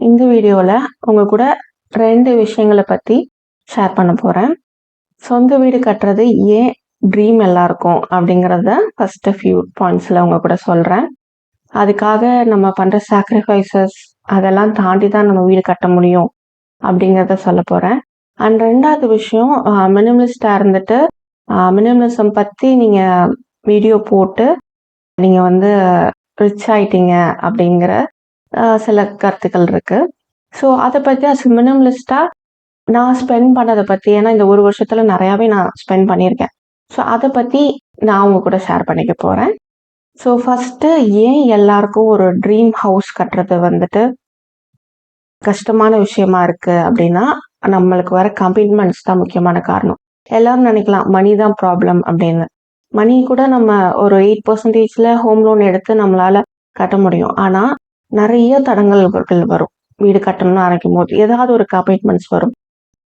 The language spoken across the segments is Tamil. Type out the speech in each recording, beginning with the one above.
இந்த வீடியோவில் உங்கள் கூட 2 விஷயங்களை பற்றி ஷேர் பண்ண போகிறேன். சொந்த வீடு கட்டுறது ஏன் ட்ரீம் எல்லாருக்கும் அப்படிங்கிறத ஃபஸ்ட்டு ஃபியூ பாயிண்ட்ஸில் உங்கள் கூட சொல்கிறேன். அதுக்காக நம்ம பண்ணுற சாக்ரிஃபைசஸ் அதெல்லாம் தாண்டி தான் நம்ம வீடு கட்ட முடியும் அப்படிங்கிறத சொல்ல போகிறேன். அண்ட் 2வது விஷயம், மினிமலிஸ்டாக இருந்துட்டு மினிமலிசம் பற்றி நீங்கள் வீடியோ போட்டு நீங்கள் ரிச் ஆயிட்டீங்க அப்படிங்கிற சில கருத்துக்கள் இருக்கு. ஸோ அதை பற்றி அஸ் மினிமலிஸ்டாக நான் ஸ்பெண்ட் பண்ணதை பற்றி, ஏன்னா இந்த ஒரு வருஷத்தில் நிறையாவே நான் ஸ்பெண்ட் பண்ணியிருக்கேன். ஸோ அதை பற்றி நான் உங்க கூட ஷேர் பண்ணிக்க போகிறேன். ஸோ ஃபஸ்ட்டு, ஏன் எல்லாருக்கும் ஒரு ட்ரீம் ஹவுஸ் கட்டுறது கஷ்டமான விஷயமா இருக்குது அப்படின்னா, நம்மளுக்கு வர கமிட்மெண்ட்ஸ் தான் முக்கியமான காரணம். எல்லாரும் நினைக்கலாம் மணி தான் ப்ராப்ளம் அப்படின்னு. மணி கூட நம்ம ஒரு 8% ஹோம் லோன் எடுத்து நம்மளால கட்ட முடியும். ஆனால் நிறைய தடங்கல்கள் வரும். வீடு கட்டணும்னு ஆரம்பிக்கும் போது ஏதாவது ஒரு கமிட்மெண்ட்ஸ் வரும்.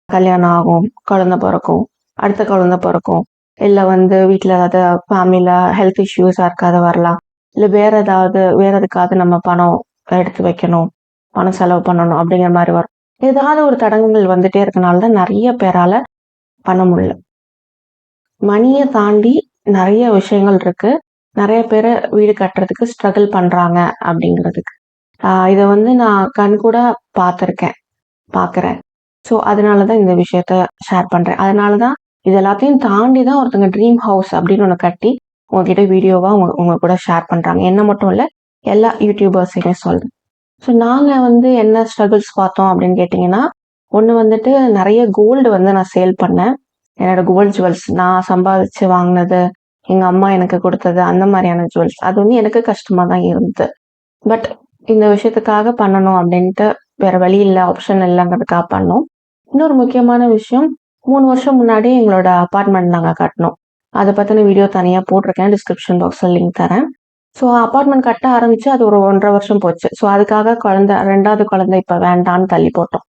கல்யாணம் ஆகும், குழந்தை பிறக்கும், அடுத்த குழந்தை பிறக்கும், இல்லை வீட்டில் ஏதாவது ஃபேமிலியில் ஹெல்த் இஷ்யூஸாக இருக்காது வரலாம், இல்லை வேற எதுக்காவது நம்ம பணம் எடுத்து வைக்கணும், பணம் செலவு பண்ணணும் அப்படிங்கிற மாதிரி வரும். ஏதாவது ஒரு தடங்கல் வந்துட்டே இருக்கனால தான் நிறைய பேரால பண்ண முடியல. மணியை தாண்டி நிறைய விஷயங்கள் இருக்கு. நிறைய பேர் வீடு கட்டுறதுக்கு ஸ்ட்ரகிள் பண்றாங்க அப்படிங்கிறதுக்கு. இதை நான் கண்கூட பார்க்குறேன். ஸோ அதனால தான் இந்த விஷயத்த ஷேர் பண்றேன். அதனால தான் இது எல்லாத்தையும் தாண்டி தான் ஒருத்தங்க ட்ரீம் ஹவுஸ் அப்படின்னு ஒன்று கட்டி உங்ககிட்ட வீடியோவா உங்க கூட ஷேர் பண்றாங்க. என்ன மட்டும் இல்லை, எல்லா யூடியூபர்ஸையுமே சொல்றேன். ஸோ நாங்கள் என்ன ஸ்ட்ரகிள்ஸ் பார்த்தோம் அப்படின்னு கேட்டிங்கன்னா, ஒன்று நிறைய கோல்டு நான் சேல் பண்ணேன். என்னோட கோல்டு ஜுவல்ஸ் நான் சம்பாதிச்சு வாங்கினது, எங்கள் அம்மா எனக்கு கொடுத்தது, அந்த மாதிரியான ஜுவல்ஸ். அது எனக்கு கஷ்டமாக தான் இருந்தது. பட் இந்த விஷயத்துக்காக பண்ணணும் அப்படின்ட்டு வேற வழி இல்லை, ஆப்ஷன் இல்லைங்கிறதுக்காக பண்ணோம். இன்னொரு முக்கியமான விஷயம், 3 வருஷம் முன்னாடி எங்களோட அப்பார்ட்மெண்ட் நாங்கள் கட்டினோம். அதை பற்றின வீடியோ தனியாக போட்டிருக்கேன், டிஸ்கிரிப்ஷன் பாக்ஸில் லிங்க் தரேன். ஸோ அப்பார்ட்மெண்ட் கட்ட ஆரம்பிச்சு அது ஒரு 1.5 வருஷம் போச்சு. ஸோ அதுக்காக 2வது குழந்தை இப்போ வேண்டான்னு தள்ளி போட்டோம்.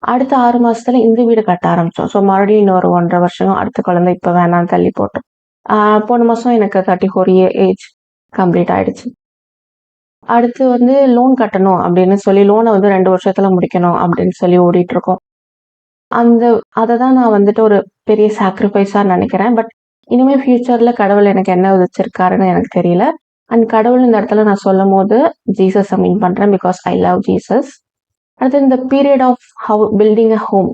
அடுத்த 6 மாசத்துல இந்த வீடு கட்ட ஆரம்பிச்சோம். ஸோ மறுபடியும் இன்னொரு 1.5 வருஷம் அடுத்த குழந்தை இப்போ வேணான்னு தள்ளி போட்டோம். போன மாசம் எனக்கு 34 ஏஜ் கம்ப்ளீட் ஆயிடுச்சு. அடுத்து லோன் கட்டணும் அப்படின்னு சொல்லி லோனை 2 வருஷத்துல முடிக்கணும் அப்படின்னு சொல்லி ஓடிட்டு இருக்கோம். அதை தான் நான் ஒரு பெரிய சாக்ரிஃபைஸா நினைக்கிறேன். பட் இனிமே ஃபியூச்சர்ல கடவுள் எனக்கு என்ன விதிச்சிருக்காருன்னு எனக்கு தெரியல. அண்ட் கடவுள் இந்த இடத்துல நான் சொல்லும் போது ஜீசஸ் மீன் பண்றேன், பிகாஸ் ஐ லவ் ஜீசஸ். அடுத்து இந்த period of building a home,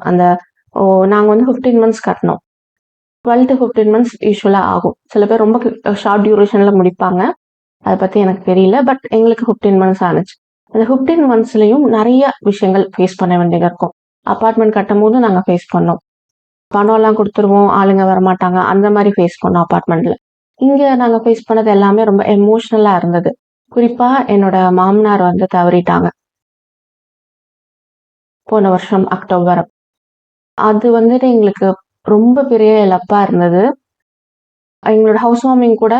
நாங்கள் 15 மந்த்ஸ் கட்டினோம். 12 to 15 மந்த்ஸ் யூஸ்வலாக ஆகும். சில பேர் ரொம்ப ஷார்ட் டியூரேஷனில் முடிப்பாங்க, அதை பற்றி எனக்கு தெரியல. பட் எங்களுக்கு 15 மந்த்ஸ் ஆனிச்சு. அந்த 15 மந்த்ஸ்லையும் நிறைய விஷயங்கள் ஃபேஸ் பண்ண வேண்டியதாக இருக்கும். அப்பார்ட்மெண்ட் கட்டும் போது நாங்கள் ஃபேஸ் பண்ணோம். பணம்லாம் கொடுத்துருவோம், ஆளுங்க வரமாட்டாங்க, அந்த மாதிரி ஃபேஸ் பண்ணோம் அப்பார்ட்மெண்ட்ல. இங்கே நாங்கள் ஃபேஸ் பண்ணது எல்லாமே ரொம்ப எமோஷ்னலாக இருந்தது. குறிப்பாக என்னோட மாமனார் தவறிட்டாங்க போன வருஷம் அக்டோபர். அது எங்களுக்கு ரொம்ப பெரிய இழப்பா இருந்தது. எங்களோட ஹவுஸ் வார்மிங் கூட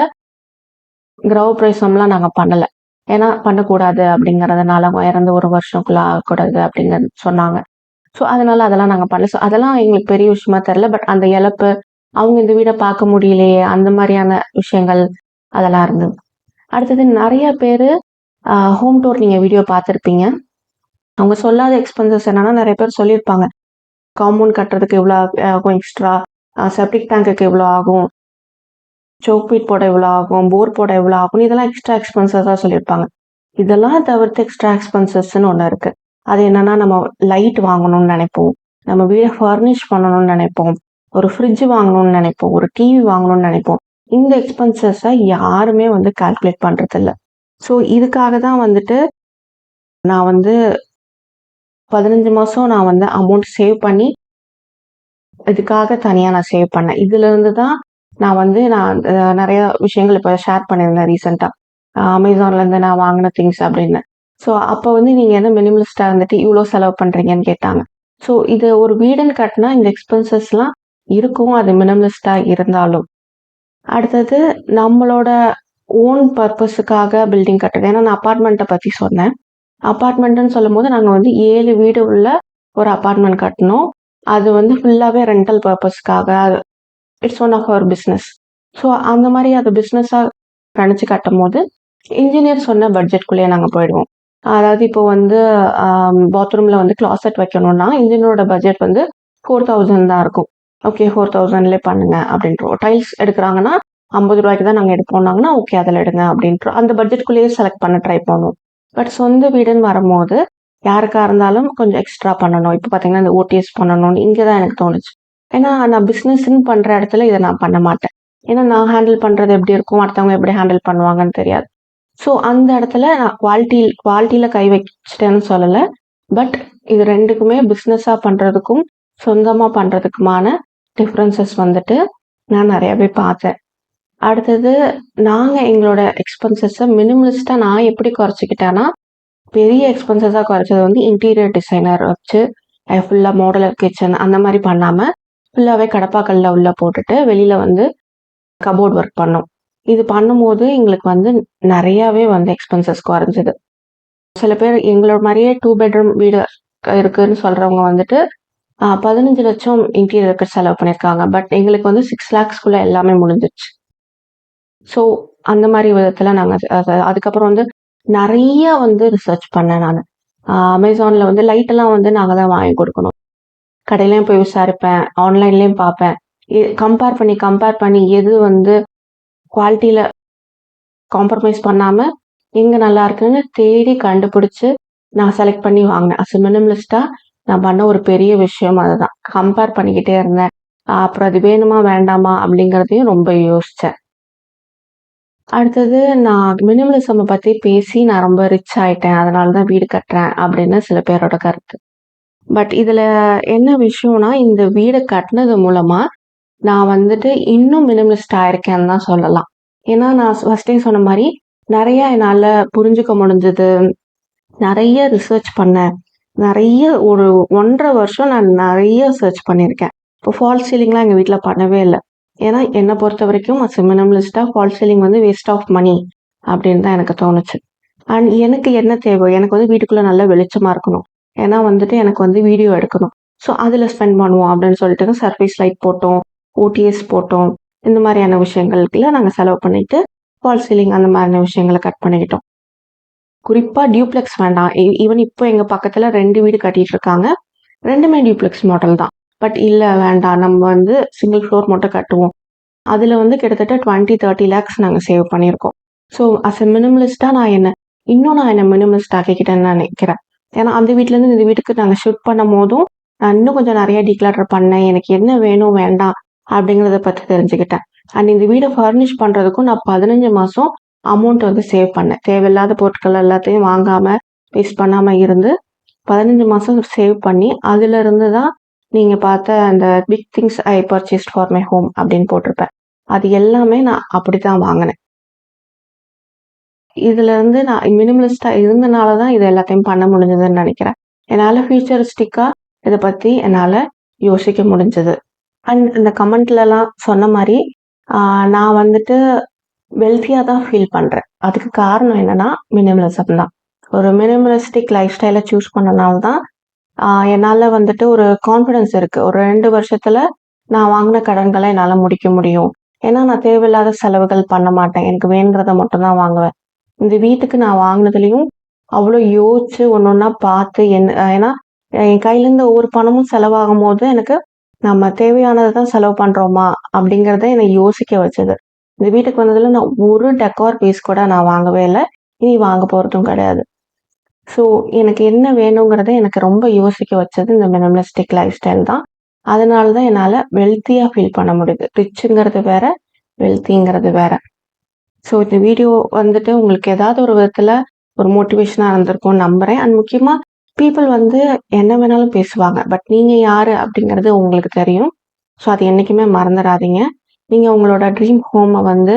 கிரகப்பிரவேசம்லாம் நாங்கள் பண்ணலை, ஏன்னா பண்ணக்கூடாது அப்படிங்கறதுனால, இறந்து 1 வருஷம்குள்ள ஆகக்கூடாது அப்படிங்கிறது சொன்னாங்க. ஸோ அதனால அதெல்லாம் நாங்கள் பண்ணல. ஸோ அதெல்லாம் எங்களுக்கு பெரிய விஷயமா தெரியல. பட் அந்த இழப்பு, அவங்க இந்த வீடை பார்க்க முடியலையே, அந்த மாதிரியான விஷயங்கள் அதெல்லாம் இருந்தது. அடுத்தது, நிறைய பேர் ஹோம் டூர் நீங்கள் வீடியோ பார்த்துருப்பீங்க. அவங்க சொல்லாத எக்ஸ்பென்சஸ் என்னன்னா, நிறைய பேர் சொல்லியிருப்பாங்க, காம்பவுண்ட் கட்டுறதுக்கு இவ்வளோ ஆகும், எக்ஸ்ட்ரா செப்டிக் டேங்குக்கு இவ்வளோ ஆகும், சோக் பீட் போட இவ்வளோ ஆகும், போர் போட இவ்வளோ ஆகும், இதெல்லாம் எக்ஸ்ட்ரா எக்ஸ்பென்சஸாக சொல்லியிருப்பாங்க. இதெல்லாம் தவிர்த்து எக்ஸ்ட்ரா எக்ஸ்பென்சஸ்ன்னு ஒன்று இருக்கு. அது என்னன்னா, நம்ம லைட் வாங்கணும்னு நினைப்போம், நம்ம வீடை ஃபர்னிஷ் பண்ணணும்னு நினைப்போம், ஒரு ஃப்ரிட்ஜ் வாங்கணும்னு நினைப்போம், ஒரு டிவி வாங்கணும்னு நினைப்போம். இந்த எக்ஸ்பென்சஸை யாருமே கால்குலேட் பண்றது இல்லை. ஸோ இதுக்காக தான் நான் 15 மாசம் நான் அமௌண்ட் சேவ் பண்ணி இதுக்காக தனியாக நான் சேவ் பண்ணேன். இதுல இருந்து தான் நான் நிறைய விஷயங்கள் இப்போ ஷேர் பண்ணியிருந்தேன் ரீசெண்டாக. அமேசான்ல இருந்து நான் வாங்கின திங்ஸ் அப்படின்னு. ஸோ அப்போ நீங்க மினிமலிஸ்டா இருந்துட்டு இவ்வளோ செலவு பண்றீங்கன்னு கேட்டாங்க. ஸோ இது ஒரு வீடுன்னு கட்டினா இந்த எக்ஸ்பென்சஸ்லாம் இருக்கும், அது மினிமலிஸ்டா இருந்தாலும். அடுத்தது, நம்மளோட ஓன் பர்பஸுக்காக பில்டிங் கட்டுறது. ஏன்னா நான் அப்பார்ட்மெண்ட்டை பற்றி சொன்னேன். அப்பார்ட்மெண்ட்டுன்னு சொல்லும் போது நாங்கள் 7 வீடு உள்ள ஒரு அப்பார்ட்மெண்ட் கட்டினோம். அது ஃபுல்லாகவே ரெண்டல் பர்பஸ்க்காக. It's one of our business. So அந்த மாதிரி அது பிஸ்னஸாக நினச்சி கட்டும் போது இன்ஜினியர் சொன்ன பட்ஜெட்குள்ளேயே நாங்கள் போயிடுவோம். அதாவது இப்போ வந்து பாத்ரூமில் வந்து கிளாசெட் வைக்கணும்னா இன்ஜினோட பட்ஜெட் வந்து 4000 தான் இருக்கும். ஓகே 4000லே பண்ணுங்க அப்படின்றோம். டைல்ஸ் எடுக்கிறாங்கன்னா 50 ரூபாய்க்கு தான் நாங்கள் எடுப்போம்னாங்கன்னா ஓகே அதில் எடுங்க அப்படின்றோம். அந்த பட்ஜெட்குள்ளேயே செலக்ட் பண்ண ட்ரை பண்ணுவோம். பட் சொந்த வீடுன்னு வரும்போது யாருக்கா இருந்தாலும் கொஞ்சம் எக்ஸ்ட்ரா பண்ணணும். இப்போ பார்த்தீங்கன்னா இந்த ஓடிஎஸ் பண்ணணும்னு இங்கே தான் எனக்கு தோணுச்சு. ஏன்னா நான் பிஸ்னஸ்ன்னு பண்ணுற இடத்துல இதை நான் பண்ண மாட்டேன். ஏன்னா நான் ஹேண்டில் பண்ணுறது எப்படி இருக்கும், அடுத்தவங்க எப்படி ஹேண்டில் பண்ணுவாங்கன்னு தெரியாது. ஸோ அந்த இடத்துல நான் குவாலிட்டியில் கை வச்சிட்டேன்னு சொல்லலை. பட் இது ரெண்டுக்குமே பிஸ்னஸாக பண்ணுறதுக்கும் சொந்தமாக பண்ணுறதுக்குமான டிஃப்ரென்சஸ் வந்துட்டு நான் நிறையாவே பார்த்தேன். அடுத்தது நாங்கள் எங்களோட எக்ஸ்பென்சஸை மினிமலிஸ்ட்டாக நான் எப்படி குறைச்சிக்கிட்டேன்னா, பெரிய எக்ஸ்பென்சஸாக குறைச்சது வந்து இன்டீரியர் டிசைனர் வச்சு ஃபுல்லாக மாடுலர் கிச்சன் அந்த மாதிரி பண்ணாமல் ஃபுல்லாகவே கடப்பாக்கல்ல உள்ள போட்டுட்டு வெளியில் வந்து கபோர்ட் ஒர்க் பண்ணோம். இது பண்ணும்போது எங்களுக்கு வந்து நிறையாவே வந்து எக்ஸ்பென்சஸ் குறைஞ்சிது. சில பேர் எங்களோட மாதிரியே 2 பெட்ரூம் வீடு இருக்குன்னு சொல்கிறவங்க வந்துட்டு 15 லட்சம் இன்டீரியருக்கு செலவு பண்ணியிருக்காங்க. பட் எங்களுக்கு வந்து 6 lakhsக்குள்ளே எல்லாமே முடிஞ்சிச்சு. ஸோ அந்த மாதிரி விதத்தில் நாங்கள் அதுக்கப்புறம் வந்து நிறைய வந்து ரிசர்ச் பண்ணேன் நான். அமேசானில் வந்து லைட்டெல்லாம் வந்து நாங்கள் தான் வாங்கி கொடுக்கணும். கடையிலையும் போய் விசாரிப்பேன், ஆன்லைன்லேயும் பார்ப்பேன். கம்பேர் பண்ணி எது வந்து குவாலிட்டியில் காம்ப்ரமைஸ் பண்ணாமல் எங்கே நல்லா இருக்குன்னு தேடி கண்டுபிடிச்சி நான் செலக்ட் பண்ணி வாங்கினேன். அஸ் மினிமலிஸ்ட்டாக நான் பண்ண ஒரு பெரிய விஷயம் அதுதான். கம்பேர் பண்ணிக்கிட்டே இருந்தேன். அப்புறம் அது வேணுமா வேண்டாமா அப்படிங்கிறதையும் ரொம்ப யோசித்தேன். அடுத்தது நான் மினிமலிசமை பற்றி பேசி நான் ரொம்ப ரிச் ஆகிட்டேன், அதனால தான் வீடு கட்டுறேன் அப்படின்னு சில பேரோட கருத்து. பட் இதில் என்ன விஷயம்னா, இந்த வீடு கட்டினது மூலமாக நான் வந்துட்டு இன்னும் மினிமலிஸ்ட் ஆயிருக்கேன்னு தான் சொல்லலாம். ஏன்னா நான் ஃபஸ்ட்டே சொன்ன மாதிரி நிறைய என்னால் புரிஞ்சுக்க முடிஞ்சது, நிறைய ரிசர்ச் பண்ணேன், நிறைய ஒரு 1.5 வருஷம் நான் நிறைய சர்ச் பண்ணியிருக்கேன். இப்போ ஃபால்ஸ் சீலிங்லாம் எங்கள் வீட்டில் பண்ணவே இல்லை. ஏன்னா என்னை பொறுத்த வரைக்கும் அஸ் மினிமலிஸ்ட்டாக ஃபால்ஸ் சீலிங் வந்து வேஸ்ட் ஆஃப் மணி அப்படின்னு தான் எனக்கு தோணுச்சு. அண்ட் எனக்கு என்ன தேவை, எனக்கு வந்து வீட்டுக்குள்ளே நல்லா வெளிச்சமாக இருக்கணும். ஏன்னா வந்துட்டு எனக்கு வந்து வீடியோ எடுக்கணும். ஸோ அதில் ஸ்பெண்ட் பண்ணுவோம் அப்படின்னு சொல்லிட்டு சர்ஃபேஸ் லைட் போட்டோம், ஓடிஎஸ் போட்டோம், இந்த மாதிரியான விஷயங்களுக்குள்ள நாங்கள் செலவு பண்ணிட்டு ஃபால்ஸ் சீலிங் அந்த மாதிரியான விஷயங்களை கட் பண்ணிக்கிட்டோம். குறிப்பாக டியூப்ளெக்ஸ் வேண்டாம். ஈவன் இப்போ எங்கள் பக்கத்தில் 2 வீடு கட்டிட்டு இருக்காங்க, 2மே டியூப்ளெக்ஸ் மாடல் தான். பட் இல்லை வேண்டாம், நம்ம வந்து சிங்கிள் ஃப்ளோர் மட்டும் கட்டுவோம். அதில் வந்து கிட்டத்தட்ட 20-30 lakhs நாங்கள் சேவ் பண்ணியிருக்கோம். ஸோ அஸ் எ மினிமலிஸ்ட்டாக நான் என்னை மினிமலிஸ்ட் ஆக்கிக்கிட்டேன்னு நான் நினைக்கிறேன். ஏன்னா அந்த வீட்டிலேருந்து இந்த வீட்டுக்கு நாங்கள் ஷிஃப்ட் பண்ணும் போதும் நான் இன்னும் கொஞ்சம் நிறைய டீக்ளட்டர் பண்ணேன். எனக்கு என்ன வேணும் வேண்டாம் அப்படிங்கிறத பற்றி தெரிஞ்சுக்கிட்டேன். அண்ட் இந்த வீடை ஃபர்னிஷ் பண்ணுறதுக்கும் நான் 15 மாதம் அமௌண்ட் வந்து சேவ் பண்ணேன். தேவையில்லாத பொருட்கள் எல்லாத்தையும் வாங்காமல் வேஸ்ட் பண்ணாமல் இருந்து 15 மாதம் சேவ் பண்ணி அதிலிருந்து தான் நீங்கள் பார்த்த அந்த big things I purchased for my home அப்படின்னு போட்டிருப்பேன். அது எல்லாமே நான் அப்படி தான் வாங்கினேன். இதுலேருந்து நான் மினிமலிஸ்டாக இருந்தனால தான் இது எல்லாத்தையும் பண்ண முடிஞ்சதுன்னு நினைக்கிறேன். என்னால் ஃபியூச்சரிஸ்டிக்காக இதை பற்றி என்னால் யோசிக்க முடிஞ்சது. அண்ட் இந்த கமெண்ட்லலாம் சொன்ன மாதிரி நான் வந்துட்டு வெல்த்தியாக தான் ஃபீல் பண்ணுறேன். அதுக்கு காரணம் என்னென்னா மினிமலிசம் தான். ஒரு மினிமலிஸ்டிக் லைஃப் ஸ்டைலை சூஸ் பண்ணனால தான் என்னால் வந்துட்டு ஒரு கான்ஃபிடென்ஸ் இருக்குது. ஒரு 2 வருஷத்தில் நான் வாங்கின கடன்களை என்னால் முடிக்க முடியும். ஏன்னா நான் தேவையில்லாத செலவுகள் பண்ண மாட்டேன். எனக்கு வேணுன்றதை மட்டும்தான் வாங்குவேன். இந்த வீட்டுக்கு நான் வாங்கினதுலேயும் அவ்வளோ யோசிச்சு ஒன்று ஒன்றா பார்த்து ஏன்னா என் கையிலேருந்து ஒவ்வொரு பணமும் செலவாகும் போது எனக்கு நம்ம தேவையானதை தான் செலவு பண்ணுறோமா அப்படிங்கிறத என்னை யோசிக்க வச்சது. இந்த வீட்டுக்கு வந்ததில் நான் ஒரு டெக்கார் பீஸ் கூட நான் வாங்கவே இல்லை, இனி வாங்க போகிறதும் கிடையாது. ஸோ எனக்கு என்ன வேணுங்கிறத எனக்கு ரொம்ப யோசிக்க வச்சது இந்த மினிமலிஸ்டிக் லைஃப் ஸ்டைல் தான். அதனால தான் என்னால் வெல்த்தியாக ஃபீல் பண்ண முடியுது. ரிச்சுங்கிறது வேற, வெல்த்திங்கிறது வேற. ஸோ இந்த வீடியோ வந்துட்டு உங்களுக்கு ஏதாவது ஒரு விதத்தில் ஒரு மோட்டிவேஷனாக இருந்திருக்கும்னு நம்புகிறேன். அண்ட் முக்கியமாக பீப்புள் வந்து என்ன வேணாலும் பேசுவாங்க, பட் நீங்கள் யார் அப்படிங்கிறது உங்களுக்கு தெரியும். ஸோ அது என்றைக்குமே மறந்துடாதீங்க. நீங்கள் உங்களோட ட்ரீம் ஹோமை வந்து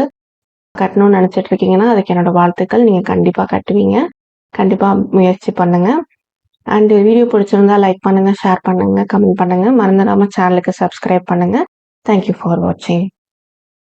கட்டணும்னு நினச்சிட்டு இருக்கீங்கன்னா அதுக்கு என்னோடய வாழ்த்துக்கள். நீங்கள் கண்டிப்பாக கட்டுவீங்க. கண்டிப்பாக முயற்சி பண்ணுங்கள். அண்ட் வீடியோ பிடிச்சிருந்தா லைக் பண்ணுங்கள், ஷேர் பண்ணுங்கள், கமெண்ட் பண்ணுங்கள். மறந்துடாமல் சேனலுக்கு சப்ஸ்கிரைப் பண்ணுங்கள். தேங்க்யூ ஃபார் வாட்சிங்.